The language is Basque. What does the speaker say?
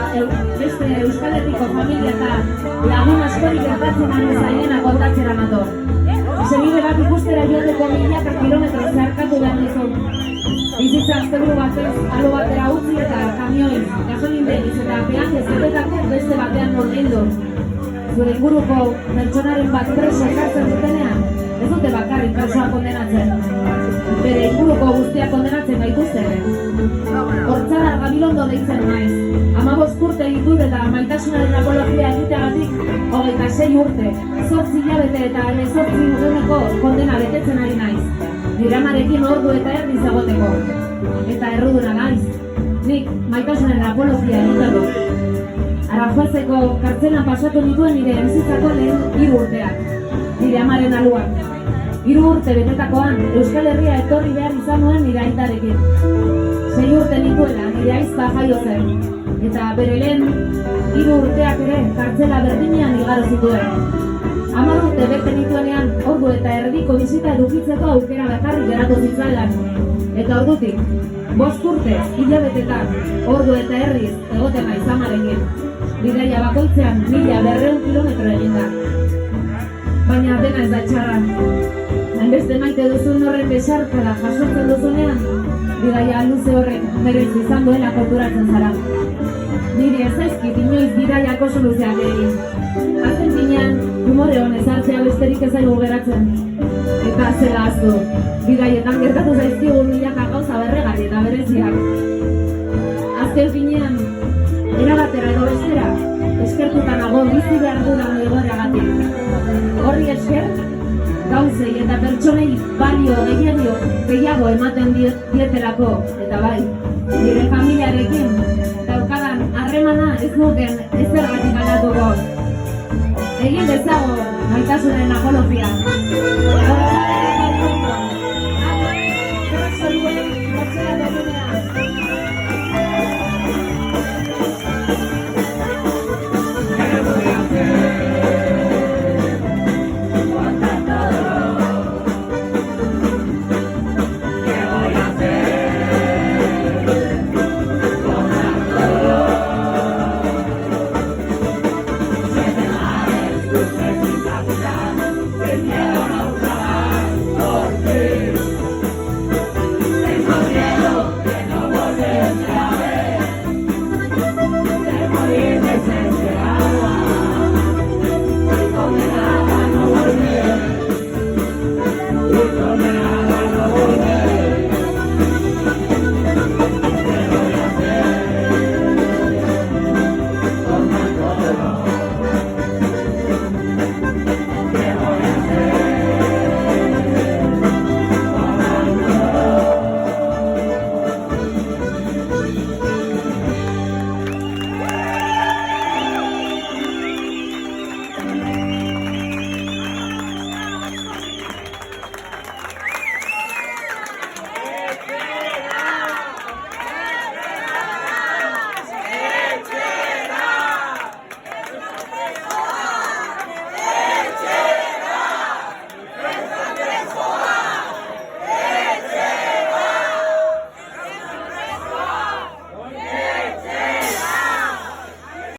beste Euskal Herriko familia eta lagun askori gertatzen ari zailena kontatzera nator. Senide bat ikustera joateko 1000 kilometro zeharkatu behar dizu. Bizitza asteburu batez, alo batera utzi eta kamioin, gasolindegiz eta peajez betetako beste batean ordaindu. Zure inguruko pertsonaren bat preso jartzen dutenean, ez dute bakarrik presoa kondenatzen. Bere inguruko guztiak kondenatzen gaituzte. Hortzara Gabilondo deitzen naiz. 15 urte ditut eta maitasunaren apologia egiteagatik 26 urte, 8 hilabete eta 18 urreneko kondena betetzen ari naiz. Nire amarekin ordu eta erdiz egoteko. Eta erruduna naiz. Nik maitasunaren apologia egiteko. Aranjuezeko kartzelan pasatu nituen nire bizitzako lehen 3 urteak. Nire amaren aluan. 3 urte betetakoan Euskal Herria etorri behar izan nuen nire aitarekin. 6 urte nituela nire aizpa jaio zen. Eta bere lehen 3 urteak ere kartzela berdinean igaro zituen. 10 urte bete nituenean ordu eta erdiko bizita edukitzeko aukera bakarrik geratu zitzaidan. Eta ordutik, 5 urte, hilabetetan, ordu eta erdiz egoten naiz amarekin. Bidaia bakoitzean 1200 kilometro eginda. Baina dena ez da txarra. Hainbeste maite duzun horren besarkada jasotzen duzunean, bidaia luze horrek merez izan duela konturatzen zara. Niri ez zaizkit inoiz bidaiako soluzioak egin. Azken finean, humore honez hartzea besterik ez zaigu geratzen. Eta zela aztu, bidaietan gertatu zaizkigun milaka gauza berregarri eta bereziak. Azken finean, erabatera edo bestera, eskertuta nago bizi behar dudan egoeragatik. Horri esker, gauzei eta pertsonei balio gehiago ematen dietelako, eta bai, nire familiarekin daukadan harremana ez nuken ezergatik aldatuko. Egin dezago maitasunaren apologia.